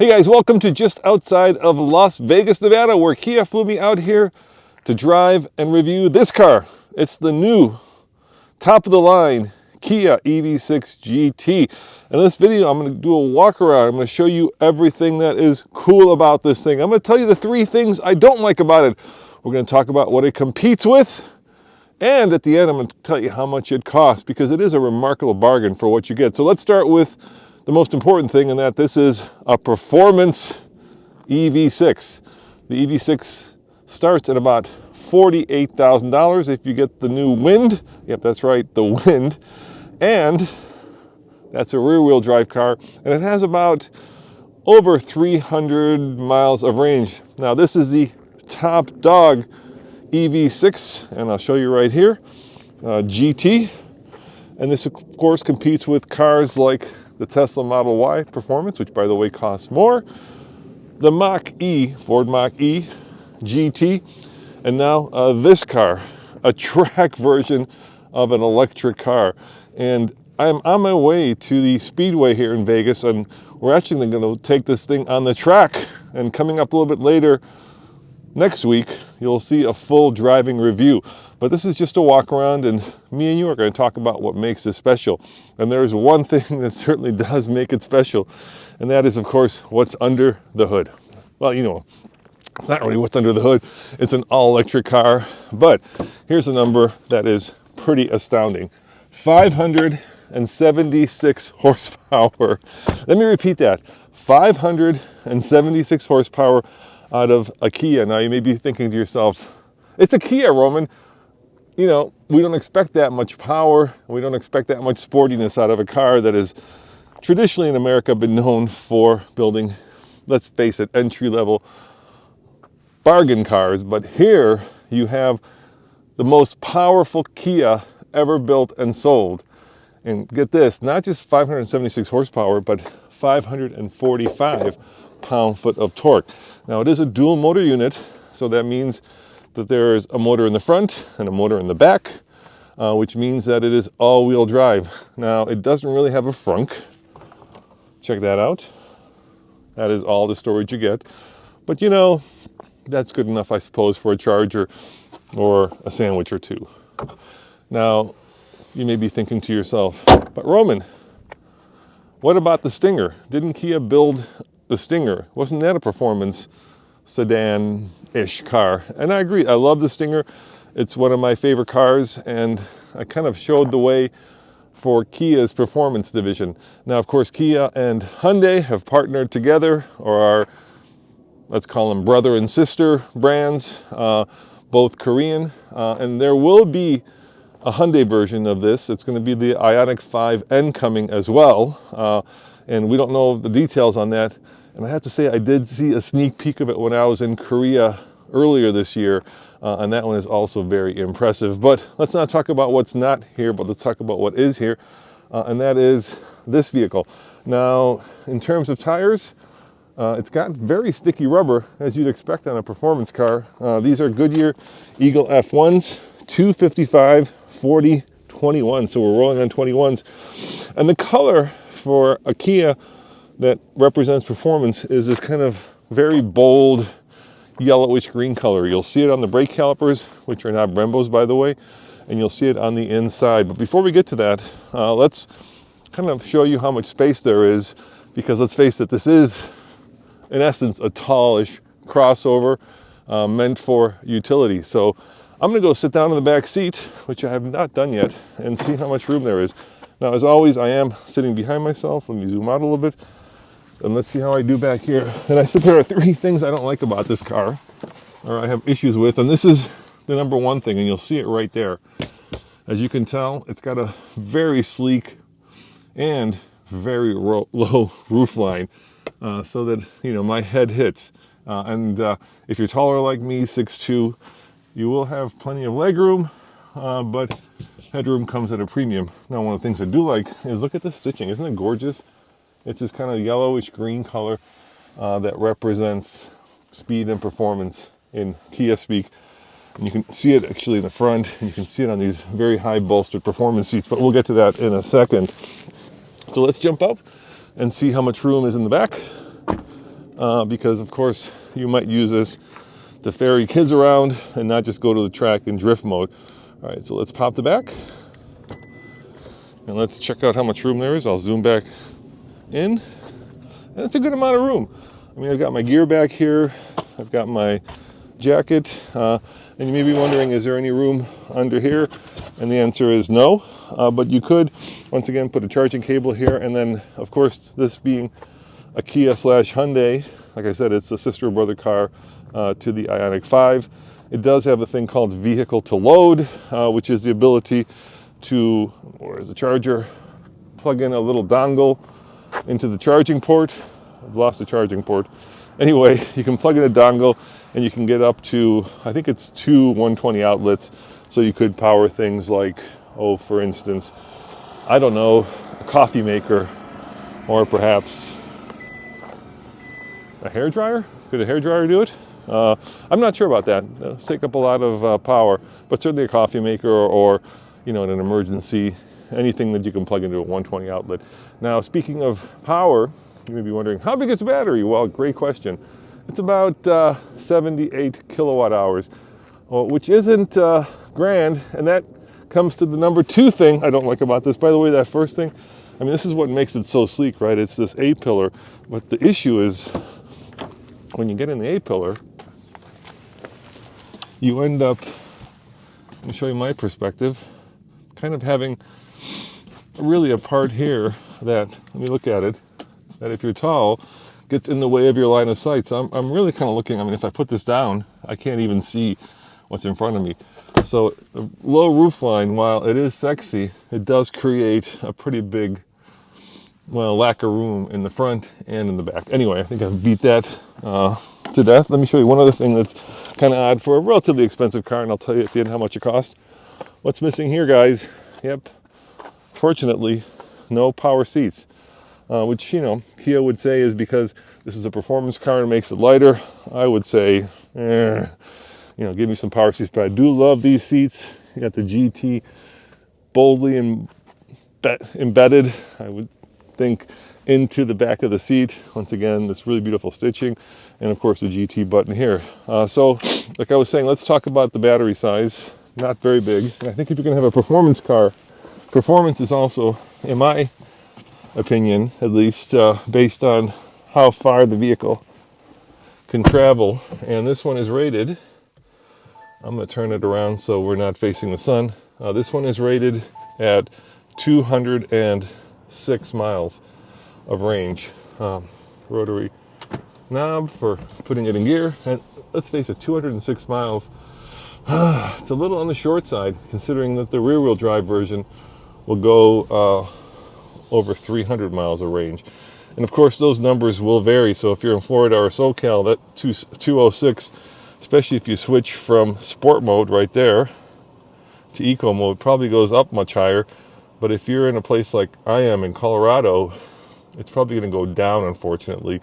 Hey guys, welcome to just outside of Las Vegas, Nevada, where Kia flew me out here to drive and review this car. It's the new top of the line Kia EV6 GT. In this video, I'm going to do a walk around. I'm going to show you everything that is cool about this thing. I'm going to tell you the 3 things I don't like about it. We're going to talk about what it competes with. And at the end, I'm going to tell you how much it costs, because it is a remarkable bargain for what you get. So let's start with the most important thing, and that this is a performance EV6. The EV6 starts at about $48,000 if you get the new Wind. Yep, that's right, the Wind. And that's a rear-wheel drive car, and it has about over 300 miles of range. Now, this is the top dog EV6, and I'll show you right here, GT. And this, of course, competes with cars like the Tesla Model Y Performance, which, by the way, costs more, the Mach-E, Ford Mach-E GT, and now this car, a track version of an electric car. And I'm on my way to the Speedway here in Vegas, and we're actually going to take this thing on the track. And coming up a little bit later, next week, you'll see a full driving review. But this is just a walk around, and me and you are going to talk about what makes this special. And there's one thing that certainly does make it special, and that is, of course, what's under the hood. Well, you know, it's not really what's under the hood. It's an all-electric car, but here's a number that is pretty astounding. 576 horsepower. Let me repeat that. 576 horsepower out of a Kia. Now, you may be thinking to yourself, it's a Kia, Roman. You know, we don't expect that much power. We don't expect that much sportiness out of a car that is traditionally in America been known for building, let's face it, entry-level bargain cars. But here you have the most powerful Kia ever built and sold. And get this, not just 576 horsepower, but 545 pound-foot of torque. Now, it is a dual motor unit, so that means that there is a motor in the front and a motor in the back, which means that it is all-wheel drive. Now, it doesn't really have a frunk. Check that out. That is all the storage you get. But you know, that's good enough, I suppose, for a charger or a sandwich or two. Now, you may be thinking to yourself, but Roman, what about the Stinger? Didn't Kia build the Stinger? Wasn't that a performance sedan-ish car? And I agree, I love the Stinger. It's one of my favorite cars, and I kind of showed the way for Kia's performance division. Now, of course, Kia and Hyundai have partnered together, or are, let's call them brother and sister brands, both Korean, and there will be a Hyundai version of this. It's going to be the Ioniq 5N coming as well, and we don't know the details on that. And I have to say, I did see a sneak peek of it when I was in Korea earlier this year, and that one is also very impressive. But let's not talk about what's not here, but let's talk about what is here, and that is this vehicle. Now, in terms of tires, it's got very sticky rubber, as you'd expect on a performance car. These are Goodyear Eagle F1s, 255, 40, 21, so we're rolling on 21s. And the color for a Kia that represents performance is this kind of very bold yellowish green color. You'll see it on the brake calipers, which are not Brembos, by the way, and you'll see it on the inside. But before we get to that, let's kind of show you how much space there is, because let's face it, this is, in essence, a tallish crossover meant for utility. So I'm going to go sit down in the back seat, which I have not done yet, and see how much room there is. Now, as always, I am sitting behind myself. Let me zoom out a little bit, and let's see how I do back here. And I said there are 3 things I don't like about this car, or I have issues with, and this is the number 1 thing, and you'll see it right there. As you can tell, it's got a very sleek and very low roof line, so that, you know, my head hits. And if you're taller like me, 6'2", you will have plenty of leg room, but headroom comes at a premium. Now, one of the things I do like is, look at the stitching. Isn't it gorgeous? It's this kind of yellowish green color that represents speed and performance in Kia speak. And you can see it actually in the front, and you can see it on these very high bolstered performance seats, but we'll get to that in a second. So let's jump up and see how much room is in the back. because of course you might use this to ferry kids around and not just go to the track in drift mode. All right, so let's pop the back and let's check out how much room there is. I'll zoom back in, and it's a good amount of room. I mean, I've got my gear back here, I've got my jacket, and you may be wondering, is there any room under here? And the answer is no, but you could, once again, put a charging cable here, and then, of course, this being a Kia / Hyundai, like I said, it's a sister or brother car to the Ioniq 5. It does have a thing called vehicle to load, which is the ability to, where's the charger, plug in a little dongle into the charging port. I've lost the charging port. Anyway, you can plug in a dongle and you can get up to, I think it's 2 120 outlets. So you could power things like, oh, for instance, I don't know, a coffee maker, or perhaps a hairdryer. Could a hairdryer do it? I'm not sure about that. It'll take up a lot of power, but certainly a coffee maker or you know, in an emergency, anything that you can plug into a 120 outlet. Now, speaking of power, you may be wondering, how big is the battery? Well, great question. It's about 78 kilowatt hours, which isn't grand, and that comes to the number 2 thing I don't like about this. By the way, that first thing, I mean, this is what makes it so sleek, right? It's this A-pillar, but the issue is when you get in the A-pillar, you end up, let me show you my perspective, kind of having really a part here that, let me look at it, that if you're tall, gets in the way of your line of sight. So I'm really kind of looking, I mean, if I put this down, I can't even see what's in front of me. So the low roof line, while it is sexy, it does create a pretty big, well, lack of room in the front and in the back. Anyway, I think I've beat that to death. Let me show you one other thing that's kind of odd for a relatively expensive car, and I'll tell you at the end how much it costs. What's missing here, guys? Yep, fortunately, no power seats, which, you know, Kia would say is because this is a performance car and makes it lighter. I would say, you know, give me some power seats, but I do love these seats. You got the GT boldly embedded, I would think, into the back of the seat. Once again, this really beautiful stitching, and of course the GT button here. So like I was saying, let's talk about the battery size. Not very big, and I think if you're going to have a performance car, performance is also, in my opinion at least, based on how far the vehicle can travel. And this one is rated, I'm going to turn it around so we're not facing the sun. This one is rated at 206 miles of range. Rotary knob for putting it in gear, and let's face it, 206 miles, it's a little on the short side considering that the rear-wheel drive version will go over 300 miles of range. And of course those numbers will vary, so if you're in Florida or SoCal, that 206, especially if you switch from sport mode right there to eco mode, probably goes up much higher. But if you're in a place like I am in Colorado, it's probably going to go down, unfortunately.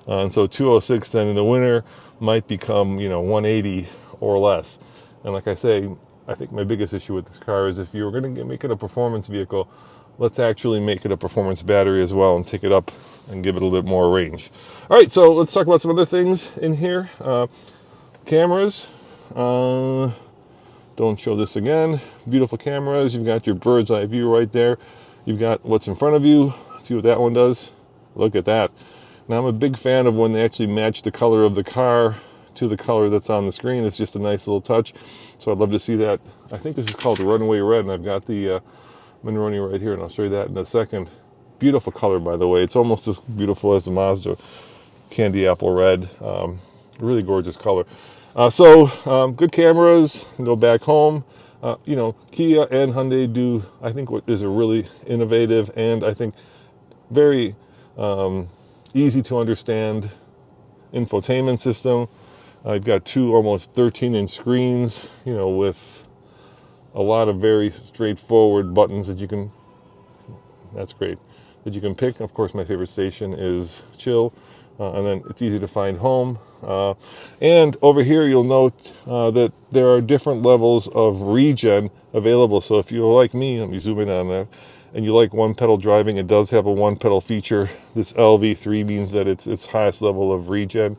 And so 206 then in the winter might become, you know, 180 or less. And like I say, I think my biggest issue with this car is if you were going to make it a performance vehicle, let's actually make it a performance battery as well and take it up and give it a little bit more range. All right, so let's talk about some other things in here. Cameras. Don't show this again. Beautiful cameras. You've got your bird's eye view right there. You've got what's in front of you. See what that one does? Look at that. Now, I'm a big fan of when they actually match the color of the car to the color that's on the screen. It's just a nice little touch. So I'd love to see that. I think this is called Runaway Red, and I've got the Monroney right here, and I'll show you that in a second. Beautiful color, by the way. It's almost as beautiful as the Mazda Candy Apple Red. Really gorgeous color. Good cameras. Go back home. You know, Kia and Hyundai do, I think, what is a really innovative and I think very easy to understand infotainment system. I've got 2 almost 13-inch screens, you know, with a lot of very straightforward buttons that you can, that's great, that you can pick. Of course, my favorite station is chill. And then it's easy to find home. And over here, you'll note that there are different levels of regen available. So if you're like me, let me zoom in on that. and you like one pedal driving, it does have a one pedal feature. This LV3 means that it's its highest level of regen.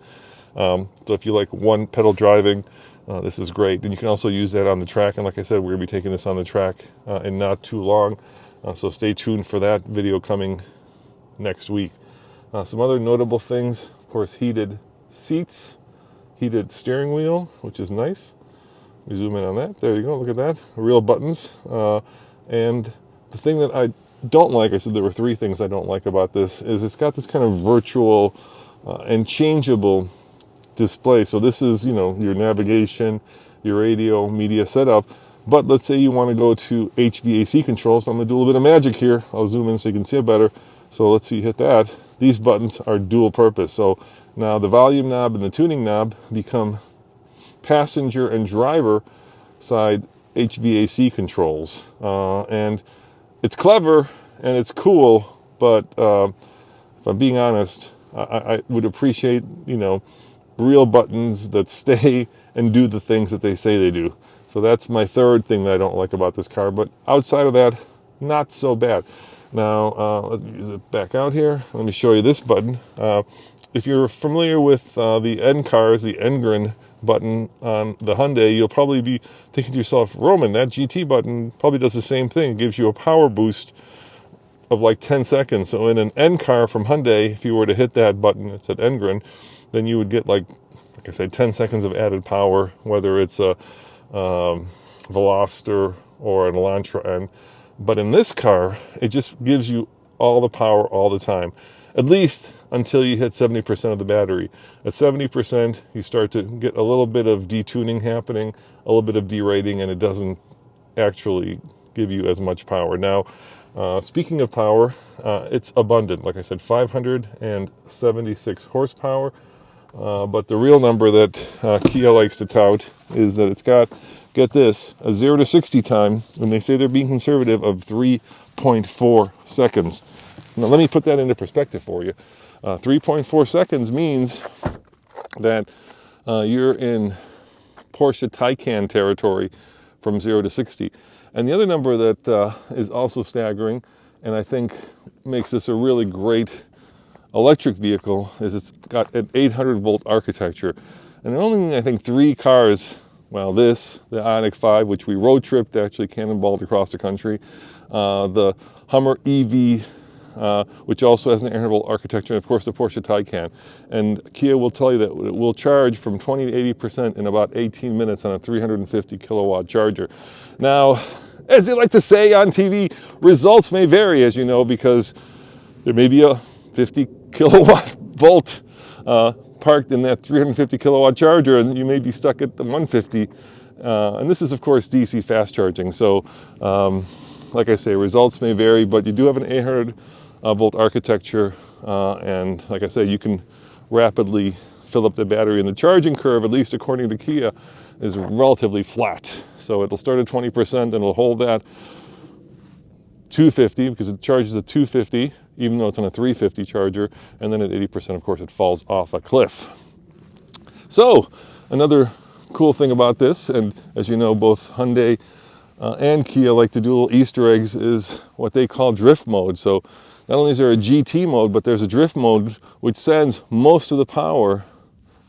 So if you like one pedal driving, this is great. And you can also use that on the track. And like I said, we're going to be taking this on the track in not too long. So stay tuned for that video coming next week. Some other notable things, of course, heated seats, heated steering wheel, which is nice. We zoom in on that. There you go. Look at that. Real buttons. And the thing that I don't like, I said there were three things I don't like about this, is it's got this kind of virtual and changeable display. So this is, your navigation, your radio, media setup. But let's say you want to go to HVAC control. So I'm going to do a little bit of magic here. I'll zoom in so you can see it better. So let's see, hit that. These buttons are dual purpose. So now the volume knob and the tuning knob become passenger and driver side HVAC controls. And it's clever and it's cool, but if I'm being honest, I would appreciate, real buttons that stay and do the things that they say they do. So that's my third thing that I don't like about this car. But outside of that, not so bad. Now, let me use it back out here. Let me show you this button. If you're familiar with the N cars, the Engren button on the Hyundai, you'll probably be thinking to yourself, Roman, that GT button probably does the same thing. It gives you a power boost of like 10 seconds. So in an N car from Hyundai, if you were to hit that button, it's at Engren, then you would get like I said, 10 seconds of added power, whether it's a Veloster or an Elantra N. But in this car, it just gives you all the power all the time, at least until you hit 70% of the battery. At 70%, you start to get a little bit of detuning happening, a little bit of derating, and it doesn't actually give you as much power. Now, speaking of power, it's abundant. Like I said, 576 horsepower. But the real number that Kia likes to tout is that it's got, get this, a 0 to 60 time, and they say they're being conservative, of 3.4 seconds. Now let me put that into perspective for you. 3.4 seconds means that you're in Porsche Taycan territory from 0 to 60. And the other number that is also staggering, and I think makes this a really great electric vehicle, is it's got an 800 volt architecture. And there are only, I think, 3 cars, well, this, the Ioniq 5, which we road tripped, actually cannonballed across the country, the Hummer EV, which also has an 800 volt architecture, and of course the Porsche Taycan. And Kia will tell you that it will charge from 20 to 80% in about 18 minutes on a 350 kilowatt charger. Now, as they like to say on TV, results may vary, as you know, because there may be a 50 kilowatt volt parked in that 350 kilowatt charger, and you may be stuck at the 150. And this is, of course, DC fast charging. So, like I say, results may vary, but you do have an 800 volt architecture. And like I say, you can rapidly fill up the battery. And the charging curve, at least according to Kia, is relatively flat. So it'll start at 20% and it'll hold that 250, because it charges at 250, even though it's on a 350 charger, and then at 80%, of course, it falls off a cliff. So, another cool thing about this, and as you know, both Hyundai and Kia like to do little Easter eggs, is what they call drift mode. So, not only is there a GT mode, but there's a drift mode which sends most of the power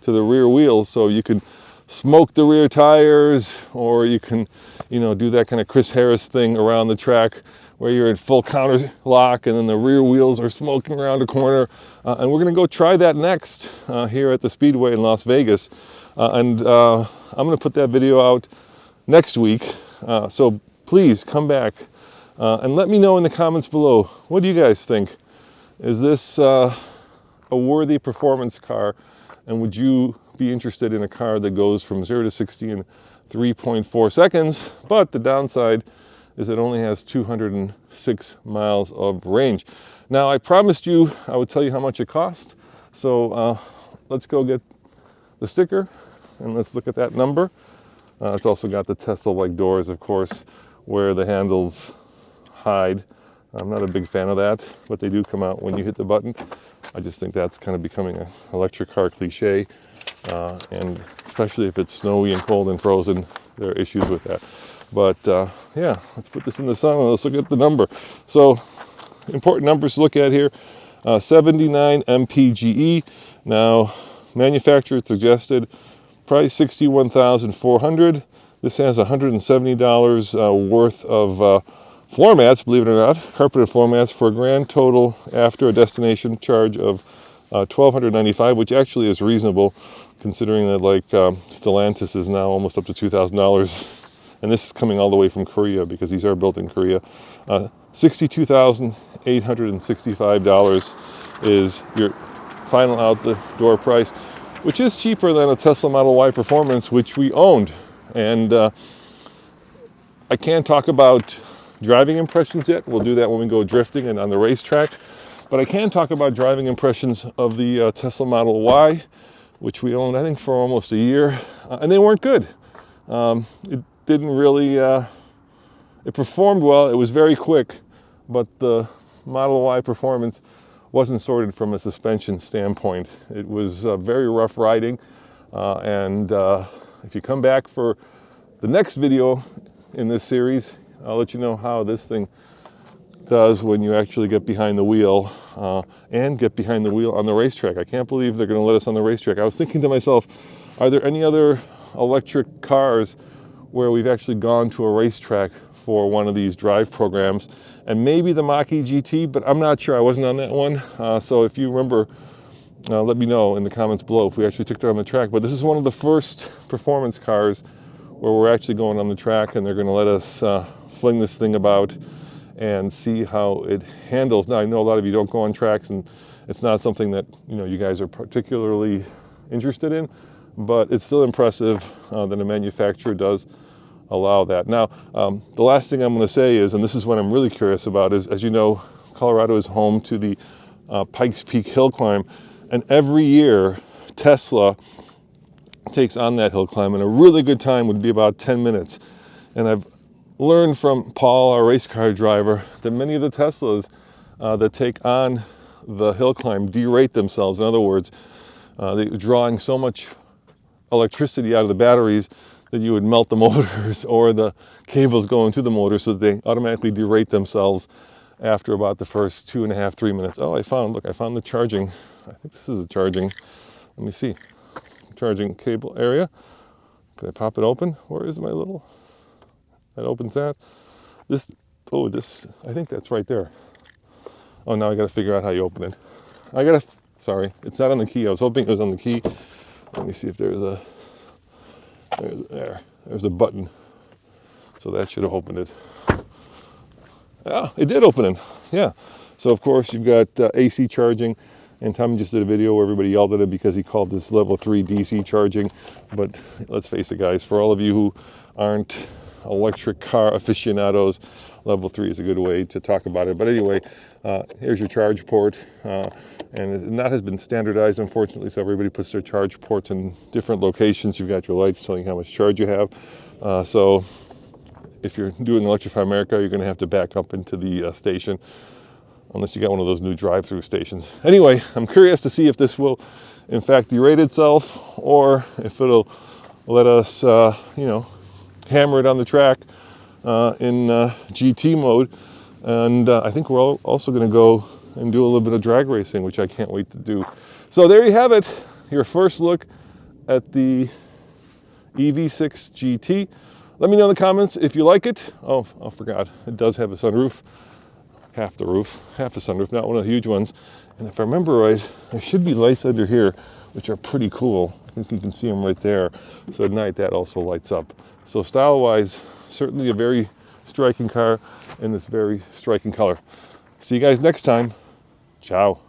to the rear wheels, so you can smoke the rear tires, or you can, do that kind of Chris Harris thing around the track where you're in full counter lock and then the rear wheels are smoking around a corner. And we're going to go try that next here at the Speedway in Las Vegas. And I'm going to put that video out next week. So please come back and let me know in the comments below. What do you guys think? Is this a worthy performance car? And would you be interested in a car that goes from 0 to 60 in 3.4 seconds? But the downside is it only has 206 miles of range. Now, I promised you I would tell you how much it cost. So let's go get the sticker and let's look at that number. It's also got the Tesla-like doors, of course, where the handles hide. I'm not a big fan of that, but they do come out when you hit the button. I just think that's kind of becoming an electric car cliche. And especially if it's snowy and cold and frozen, there are issues with that. But yeah, let's put this in the sun and let's look at the number. So important numbers to look at here. 79 mpge. Now, manufacturer suggested price $61,400. This has $170 worth of floor mats, believe it or not, carpeted floor mats, for a grand total after a destination charge of $1,295, which actually is reasonable considering that, like, Stellantis is now almost up to $2,000. And this is coming all the way from Korea because these are built in Korea. $62,865 is your final out the door price, which is cheaper than a Tesla Model Y Performance, which we owned. And I can't talk about driving impressions yet. We'll do that when we go drifting and on the racetrack. But I can talk about driving impressions of the Tesla Model Y, which we owned, I think, for almost a year. And they weren't good. It didn't really, it performed well. It was very quick, but the Model Y Performance wasn't sorted from a suspension standpoint. It was very rough riding. And if you come back for the next video in this series, I'll let you know how this thing does when you actually get behind the wheel and get behind the wheel on the racetrack. I can't believe they're going to let us on the racetrack. I was thinking to myself, are there any other electric cars where we've actually gone to a racetrack for one of these drive programs? And maybe the Mach-E GT, but I'm not sure. I wasn't on that one. So if you remember, let me know in the comments below if we actually took it on the track. But this is one of the first performance cars where we're actually going on the track, and they're going to let us fling this thing about and see how it handles. Now, I know a lot of you don't go on tracks, and it's not something that you guys are particularly interested in, but it's still impressive that a manufacturer does allow that. Now, the last thing I'm going to say is, and this is what I'm really curious about, is, as you know, Colorado is home to the Pikes Peak hill climb, and every year Tesla takes on that hill climb, and a really good time would be about 10 minutes. And I've learned from Paul, our race car driver, that many of the Teslas that take on the hill climb derate themselves. In other words, they're drawing so much electricity out of the batteries that you would melt the motors or the cables going to the motor, so that they automatically derate themselves after about the first 2.5, 3 minutes. Oh, I found the charging. I think this is a charging. Let me see. Charging cable area. Can I pop it open? Where is my little? That opens that. This, I think that's right there. Oh, now I got to figure out how you open it. Sorry, it's not on the key. I was hoping it was on the key. Let me see if there's a button. So that should have opened it. Ah, it did open it. Yeah. So of course you've got AC charging, and Tom just did a video where everybody yelled at him because he called this level 3 DC charging. But let's face it, guys, for all of you who aren't electric car aficionados, level 3 is a good way to talk about it. But anyway, here's your charge port, and that has been standardized, unfortunately, so everybody puts their charge ports in different locations. You've got your lights telling you how much charge you have. So if you're doing Electrify America, you're going to have to back up into the station, unless you got one of those new drive-through stations. Anyway, I'm curious to see if this will, in fact, derate itself, or if it'll let us, hammer it on the track in GT mode. And I think we're also going to go and do a little bit of drag racing, which I can't wait to do. So there you have it, your first look at the EV6 GT. Let me know in the comments if you like it. Oh, I forgot, it does have a sunroof. Half the sunroof, not one of the huge ones. And if I remember right, there should be lights under here, which are pretty cool. I think you can see them right there. So at night, that also lights up. So style-wise, certainly a very striking car in this very striking color. See you guys next time. Ciao.